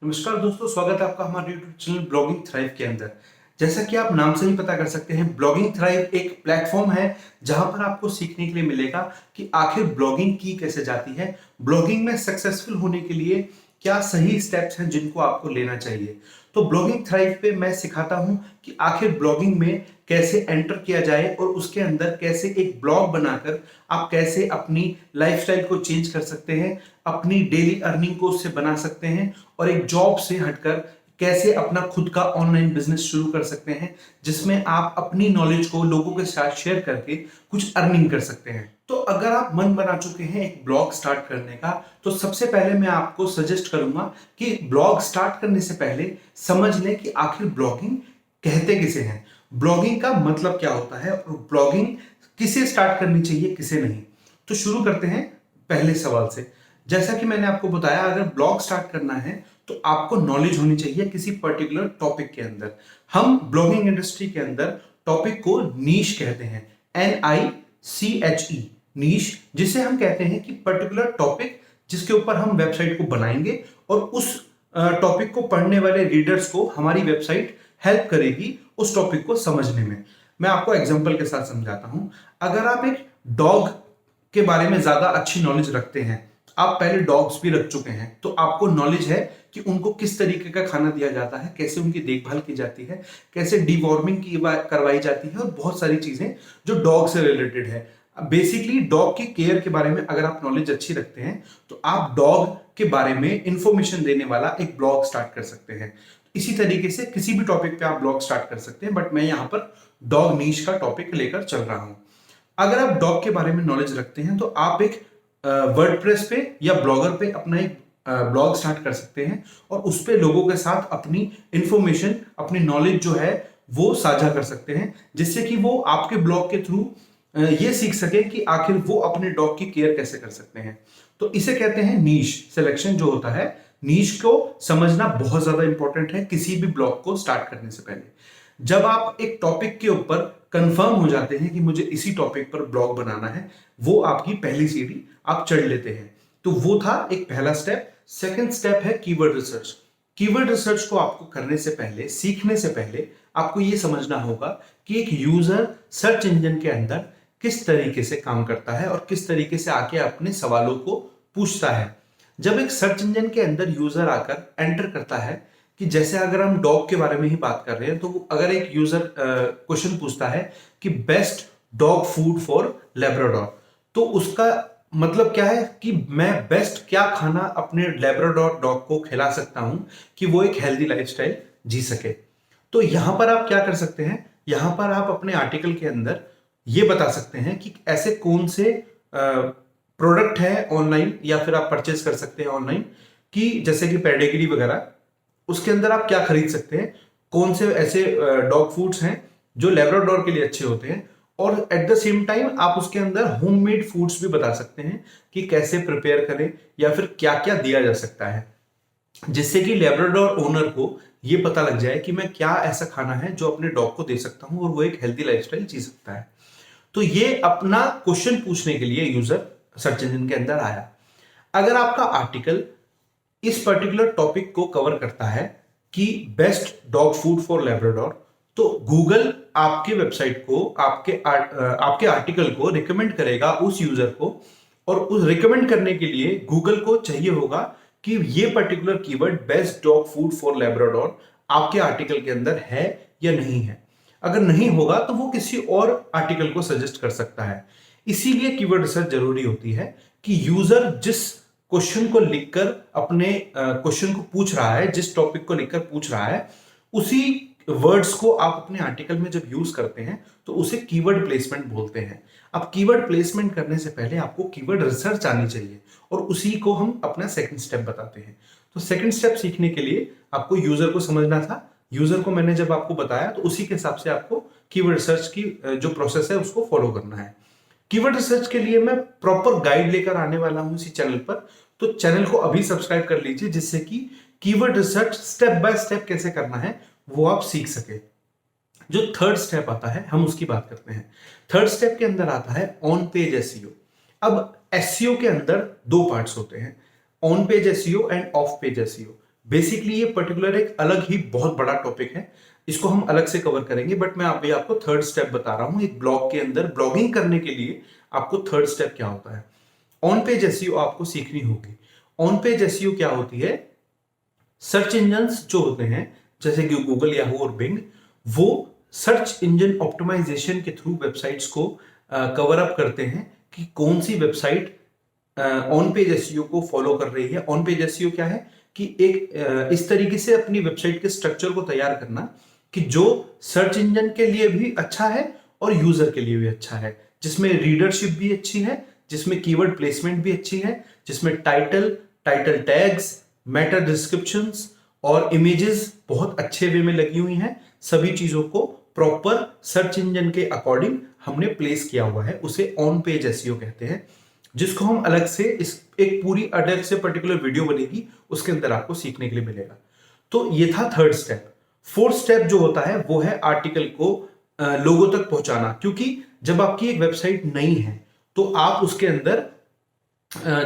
नमस्कार दोस्तों, स्वागत है आपका हमारे YouTube चैनल ब्लॉगिंग थ्राइव के अंदर। जैसा कि आप नाम से ही पता कर सकते हैं, ब्लॉगिंग थ्राइव एक प्लेटफॉर्म है जहां पर आपको सीखने के लिए मिलेगा कि आखिर ब्लॉगिंग की कैसे जाती है, ब्लॉगिंग में सक्सेसफुल होने के लिए क्या सही स्टेप्स हैं जिनको आपको लेना चाहिए। तो ब्लॉगिंग थ्राइव पे मैं सिखाता हूं कि आखिर ब्लॉगिंग में कैसे एंटर किया जाए और उसके अंदर कैसे एक ब्लॉग बनाकर आप कैसे अपनी लाइफस्टाइल को चेंज कर सकते हैं, अपनी डेली अर्निंग को उससे बना सकते हैं और एक जॉब से हटकर कैसे अपना खुद का ऑनलाइन बिजनेस शुरू कर सकते हैं जिसमें आप अपनी नॉलेज को लोगों के साथ शेयर करके कुछ अर्निंग कर सकते हैं। तो अगर आप मन बना चुके हैं एक ब्लॉग स्टार्ट करने का, तो सबसे पहले मैं आपको सजेस्ट करूंगा कि ब्लॉग स्टार्ट करने से पहले समझ लें कि आखिर ब्लॉगिंग कहते किसे हैं, ब्लॉगिंग का मतलब क्या होता है और ब्लॉगिंग किसे स्टार्ट करनी चाहिए किसे नहीं। तो शुरू करते हैं पहले सवाल से। जैसा कि मैंने आपको बताया, अगर ब्लॉग स्टार्ट करना है तो आपको नॉलेज होनी चाहिए किसी पर्टिकुलर टॉपिक के अंदर। हम ब्लॉगिंग इंडस्ट्री के अंदर टॉपिक को नीश कहते हैं, NICHE, नीश, जिसे हम कहते हैं कि पर्टिकुलर टॉपिक जिसके ऊपर हम वेबसाइट को बनाएंगे और उस टॉपिक को पढ़ने वाले रीडर्स को हमारी वेबसाइट हेल्प करेगी उस टॉपिक को समझने में। मैं आपको एग्जांपल के साथ समझाता हूं। अगर आप एक डॉग के बारे में ज्यादा अच्छी नॉलेज रखते हैं, आप पहले डॉग्स भी रख चुके हैं, तो आपको नॉलेज है कि उनको किस तरीके का खाना दिया जाता है, कैसे उनकी देखभाल की जाती है, कैसे डिवॉर्मिंग की करवाई जाती है और बहुत सारी चीजें जो डॉग से रिलेटेड है। बेसिकली डॉग की केयर के बारे में अगर आप नॉलेज अच्छी रखते हैं तो आप डॉग के बारे में इंफॉर्मेशन देने वाला एक ब्लॉग स्टार्ट कर सकते हैं। इसी तरीके से किसी भी टॉपिक पे आप ब्लॉग स्टार्ट कर सकते हैं, बट मैं यहाँ पर डॉग नीश का टॉपिक लेकर चल रहा हूं। अगर आप डॉग के बारे में नॉलेज रखते हैं तो आप एक वर्डप्रेस पे या ब्लॉगर पे अपना एक ब्लॉग स्टार्ट कर सकते हैं और उस पे लोगों के साथ अपनी इंफॉर्मेशन, अपनी नॉलेज जो है वो साझा कर सकते हैं, जिससे कि वो आपके ब्लॉग के थ्रू ये सीख सके कि आखिर वो अपने डॉग की केयर कैसे कर सकते हैं। तो इसे कहते हैं नीश सिलेक्शन। जो होता है, नीश को समझना बहुत ज्यादा इंपॉर्टेंट है किसी भी ब्लॉग को स्टार्ट करने से पहले। जब आप एक टॉपिक के ऊपर कंफर्म हो जाते हैं कि मुझे इसी टॉपिक पर ब्लॉग बनाना है, वो आपकी पहली सीढ़ी आप चढ़ लेते हैं। तो वो था एक पहला स्टेप। सेकंड स्टेप है कीवर्ड रिसर्च। कीवर्ड रिसर्च को आपको करने से पहले, सीखने से पहले आपको ये समझना होगा कि एक यूजर सर्च इंजन के अंदर किस तरीके से काम करता है और किस तरीके से आके अपने सवालों को पूछता है। जब एक सर्च इंजन के अंदर यूजर आकर एंटर करता है, कि जैसे अगर हम डॉग के बारे में ही बात कर रहे हैं, तो अगर एक यूजर क्वेश्चन पूछता है कि best dog food for Labrador, तो उसका मतलब क्या है कि मैं बेस्ट क्या खाना अपने लेब्राडोर डॉग को खिला सकता हूं कि वो एक हेल्दी लाइफस्टाइल जी सके। तो यहां पर आप क्या कर सकते हैं, यहां पर आप अपने आर्टिकल के अंदर ये बता सकते हैं कि ऐसे कौन से प्रोडक्ट है ऑनलाइन या फिर आप परचेज कर सकते हैं ऑनलाइन, कि जैसे कि पेडिग्री वगैरह, उसके अंदर आप क्या खरीद सकते हैं, कौन से ऐसे डॉग फूड्स हैं जो लेब्राडोर के लिए अच्छे होते हैं। और एट द सेम टाइम आप उसके अंदर होममेड फूड्स भी बता सकते हैं कि कैसे प्रिपेयर करें या फिर क्या क्या दिया जा सकता है, जिससे कि लेब्राडोर ओनर को ये पता लग जाए कि मैं क्या ऐसा खाना है जो अपने डॉग को दे सकता हूं और वो एक हेल्दी लाइफस्टाइल जी सकता है। तो ये अपना क्वेश्चन पूछने के लिए यूजर सर्च इंजन के अंदर आया। अगर आपका आर्टिकल इस पर्टिकुलर टॉपिक को कवर करता है कि best dog food for Labrador, तो गूगल आपके वेबसाइट को, आपके आर्टिकल को रिकमेंड करेगा उस यूजर को। और उस रिकमेंड करने के लिए गूगल को चाहिए होगा कि ये particular keyword best dog food for Labrador आपके आर्टिकल के अंदर है या नहीं है। अगर नहीं होगा तो वो किसी और आर्टिकल को सजेस्ट कर सकता है। इसीलिए कीवर्ड रिसर्च जरूरी होती है कि यूजर जिस क्वेश्चन को लिखकर अपने क्वेश्चन को पूछ रहा है, जिस टॉपिक को लिखकर पूछ रहा है, उसी वर्ड्स को आप अपने आर्टिकल में जब यूज करते हैं तो उसे कीवर्ड प्लेसमेंट बोलते हैं। अब कीवर्ड प्लेसमेंट करने से पहले आपको कीवर्ड रिसर्च आनी चाहिए और उसी को हम अपना सेकंड स्टेप बताते हैं। तो सेकंड स्टेप सीखने के लिए आपको यूजर को समझना था। यूजर को मैंने जब आपको बताया तो उसी के हिसाब से आपको कीवर्ड रिसर्च की जो प्रोसेस है उसको फॉलो करना है। कीवर्ड रिसर्च के लिए मैं प्रॉपर गाइड लेकर आने वाला हूं इसी चैनल पर, तो चैनल को अभी सब्सक्राइब कर लीजिए, जिससे कि keyword research step by step कैसे करना है वो आप सीख सके। जो थर्ड स्टेप आता है हम उसकी बात करते हैं। थर्ड स्टेप के अंदर आता है ऑन पेज एसईओ। अब एसईओ के अंदर दो पार्ट्स होते हैं, on page SEO end of page SEO. Basically ये पर्टिकुलर एक अलग ही बहुत बड़ा टॉपिक है, इसको हम अलग से कवर करेंगे, बट मैं अभी आपको थर्ड स्टेप बता रहा हूं। एक ब्लॉग के अंदर ब्लॉगिंग करने के लिए आपको थर्ड स्टेप क्या होता है, ऑन पेज एसईओ आपको सीखनी होगी। ऑन पेज एसईओ क्या होती है, सर्च इंजन्स जो होते हैं जैसे कि गूगल, याहू और बिंग, वो सर्च इंजन ऑप्टिमाइजेशन के थ्रू वेबसाइट्स को कवर अप करते हैं कि कौन सी वेबसाइट ऑन पेज एसईओ को फॉलो कर रही है। ऑन पेज एसईओ क्या है कि एक इस तरीके से अपनी वेबसाइट के स्ट्रक्चर को तैयार करना कि जो सर्च इंजन के लिए भी अच्छा है और यूजर के लिए भी अच्छा है, जिसमें रीडरशिप भी अच्छी है, जिसमें कीवर्ड प्लेसमेंट भी अच्छी है, जिसमें टाइटल टैग्स, मेटा डिस्क्रिप्शंस और इमेजेस बहुत अच्छे वे में लगी हुई हैं। सभी चीजों को प्रॉपर सर्च इंजन के अकॉर्डिंग हमने प्लेस किया हुआ है, उसे ऑन पेज एसईओ कहते हैं, जिसको हम अलग से इस एक पूरी अलग से पर्टिकुलर वीडियो बनेगी, उसके अंदर आपको सीखने के लिए मिलेगा। तो ये था थर्ड स्टेप। फोर्थ स्टेप जो होता है वो है आर्टिकल को लोगों तक पहुंचाना, क्योंकि जब आपकी एक वेबसाइट नई है तो आप उसके अंदर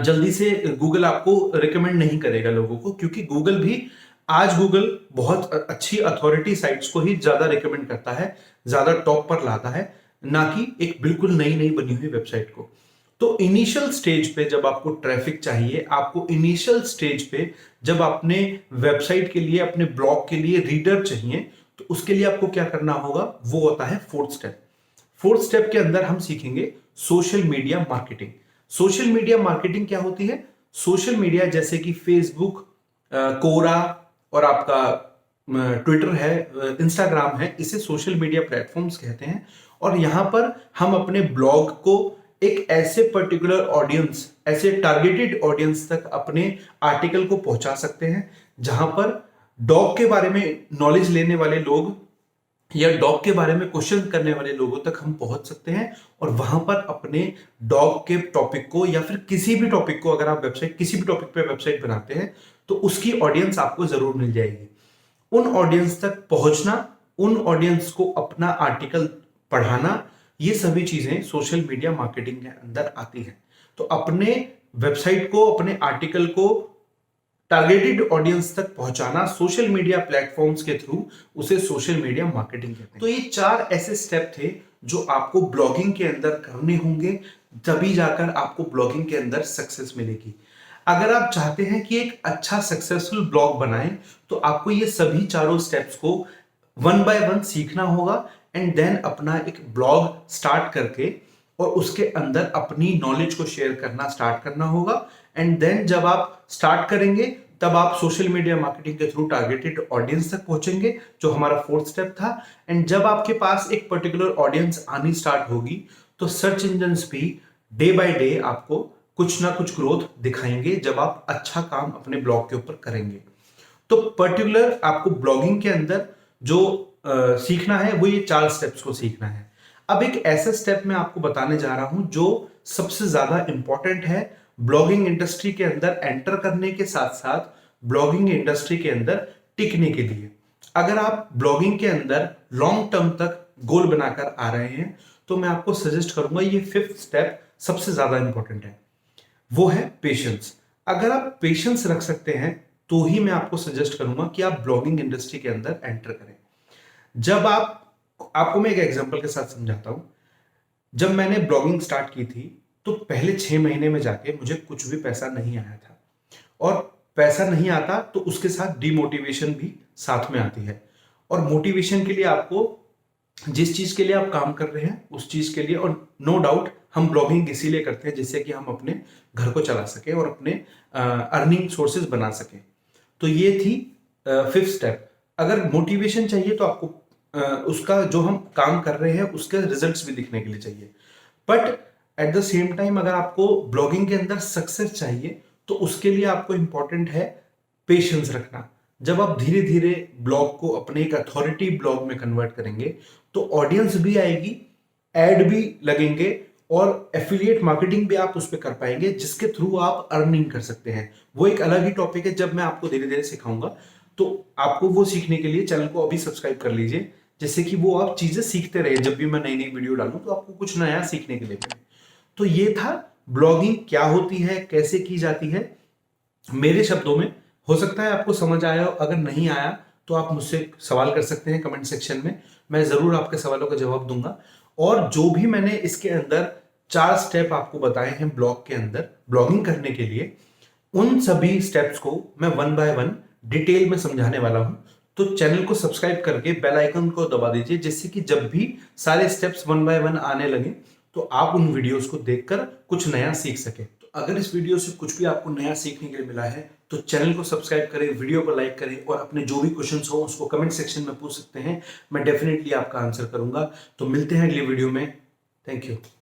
जल्दी से गूगल आपको रिकमेंड नहीं करेगा लोगों को, क्योंकि गूगल भी आज गूगल बहुत अच्छी अथॉरिटी साइट्स को ही ज्यादा रिकमेंड करता है, ज्यादा टॉप पर लाता है, ना कि एक बिल्कुल नई नई बनी हुई वेबसाइट को। तो इनिशियल स्टेज पे जब आपको ट्रैफिक चाहिए, आपको इनिशियल स्टेज पे जब अपने वेबसाइट के लिए, अपने ब्लॉग के लिए रीडर चाहिए, तो उसके लिए आपको क्या करना होगा, वो होता है फोर्थ स्टेप। फोर्थ स्टेप के अंदर हम सीखेंगे social media marketing. Social media marketing क्या होती है, सोशल मीडिया जैसे कि फेसबुक, कोरा और आपका ट्विटर है, इंस्टाग्राम है, इसे सोशल मीडिया प्लेटफॉर्म्स कहते हैं। और यहां पर हम अपने ब्लॉग को एक ऐसे पर्टिकुलर ऑडियंस, ऐसे टारगेटेड ऑडियंस तक अपने आर्टिकल को पहुंचा सकते हैं, जहां पर डॉग के बारे में नॉलेज लेने वाले लोग या डॉग के बारे में क्वेश्चन करने वाले लोगों तक हम पहुंच सकते हैं, और वहां पर अपने डॉग के टॉपिक को या फिर किसी भी टॉपिक को, अगर आप वेबसाइट किसी भी टॉपिक पे वेबसाइट बनाते हैं तो उसकी ऑडियंस आपको जरूर मिल जाएगी। उन ऑडियंस तक पहुंचना, उन ऑडियंस को अपना आर्टिकल पढ़ाना, ये सभी चीजें सोशल मीडिया मार्केटिंग के अंदर आती हैं। तो अपने वेबसाइट को, अपने आर्टिकल को टारगेटेड ऑडियंस तक पहुंचाना सोशल मीडिया प्लेटफॉर्म्स के थ्रू, उसे सोशल मीडिया मार्केटिंग कहते हैं। तो ये 4 ऐसे स्टेप थे जो आपको ब्लॉगिंग के अंदर करने होंगे, तभी जाकर आपको ब्लॉगिंग के अंदर सक्सेस मिलेगी। अगर आप चाहते हैं कि एक अच्छा सक्सेसफुल ब्लॉग बनाएं, तो आपको ये सभी चारों स्टेप्स को वन बाय वन सीखना होगा, एंड देन अपना एक ब्लॉग स्टार्ट करके और उसके अंदर अपनी नॉलेज को शेयर करना स्टार्ट करना होगा। एंड देन जब आप स्टार्ट करेंगे तब आप सोशल मीडिया मार्केटिंग के थ्रू टारगेटेड ऑडियंस तक पहुंचेंगे, जो हमारा फोर्थ स्टेप था। एंड जब आपके पास एक पर्टिकुलर ऑडियंस आनी स्टार्ट होगी, तो सर्च इंजन्स भी डे बाय डे आपको कुछ ना कुछ ग्रोथ दिखाएंगे जब आप अच्छा काम अपने ब्लॉग के ऊपर करेंगे। तो पर्टिकुलर आपको ब्लॉगिंग के अंदर जो सीखना है वो ये 4 स्टेप्स को सीखना है। अब एक ऐसा स्टेप मैं आपको बताने जा रहा हूं जो सबसे ज्यादा इंपॉर्टेंट है ब्लॉगिंग इंडस्ट्री के अंदर एंटर करने के साथ साथ ब्लॉगिंग इंडस्ट्री के अंदर टिकने के लिए। अगर आप ब्लॉगिंग के अंदर लॉन्ग टर्म तक गोल बनाकर आ रहे हैं, तो मैं आपको सजेस्ट करूंगा ये 5th स्टेप सबसे ज्यादा इंपॉर्टेंट है, वो है पेशेंस। अगर आप पेशेंस रख सकते हैं तो ही मैं आपको सजेस्ट करूंगा कि आप ब्लॉगिंग इंडस्ट्री के अंदर एंटर करें। जब आपको मैं एक एग्जांपल के साथ समझाता हूं। जब मैंने ब्लॉगिंग स्टार्ट की थी तो पहले 6 महीने में जाके मुझे कुछ भी पैसा नहीं आया था, और पैसा नहीं आता तो उसके साथ डिमोटिवेशन भी साथ में आती है। और मोटिवेशन के लिए आपको जिस चीज के लिए आप काम कर रहे हैं उस चीज के लिए, और नो डाउट हम ब्लॉगिंग इसीलिए करते हैं जिससे कि हम अपने घर को चला सके और अपने अर्निंग सोर्सेज बना सके। तो ये थी 5th स्टेप। अगर मोटिवेशन चाहिए तो आपको उसका जो हम काम कर रहे हैं उसके रिजल्ट्स भी दिखने के लिए चाहिए, but at the same time अगर आपको ब्लॉगिंग के अंदर सक्सेस चाहिए तो उसके लिए आपको इंपॉर्टेंट है पेशेंस रखना। जब आप धीरे धीरे ब्लॉग को अपने एक अथॉरिटी ब्लॉग में कन्वर्ट करेंगे तो ऑडियंस भी आएगी, एड भी लगेंगे, और एफिलिएट मार्केटिंग भी आप उस पर कर पाएंगे, जिसके थ्रू आप अर्निंग कर सकते हैं। वो एक अलग ही टॉपिक है, जब मैं आपको धीरे धीरे सिखाऊंगा। तो आपको वो सीखने के लिए चैनल को अभी सब्सक्राइब कर लीजिए, जिससे कि वो आप चीजें सीखते रहे, जब भी मैं नई नई वीडियो डालूं तो आपको कुछ नया सीखने के लिए मिले। तो ये था ब्लॉगिंग क्या होती है, कैसे की जाती है। मेरे शब्दों में हो सकता है आपको समझ आया हो, अगर नहीं आया तो आप मुझसे सवाल कर सकते हैं कमेंट सेक्शन में, मैं ज़रूर आपके सवालों का जवाब दूंगा। और जो भी मैंने इसके अंदर 4 स्टेप आपको बताए हैं ब्लॉग के अंदर ब्लॉगिंग करने के लिए, उन सभी स्टेप्स को मैं वन बाय वन डिटेल में समझाने वाला हूं। तो चैनल को सब्सक्राइब करके बेल आइकन को दबा दीजिए, जिससे कि जब भी सारे स्टेप्स वन बाय वन आने लगे तो आप उन वीडियोस को देखकर कुछ नया सीख सके। तो अगर इस वीडियो से कुछ भी आपको नया सीखने के लिए मिला है तो चैनल को सब्सक्राइब करें, वीडियो को लाइक करें और अपने जो भी क्वेश्चंस हो उसको कमेंट सेक्शन में पूछ सकते हैं, मैं डेफिनेटली आपका आंसर करूंगा। तो मिलते हैं अगली वीडियो में। Thank you.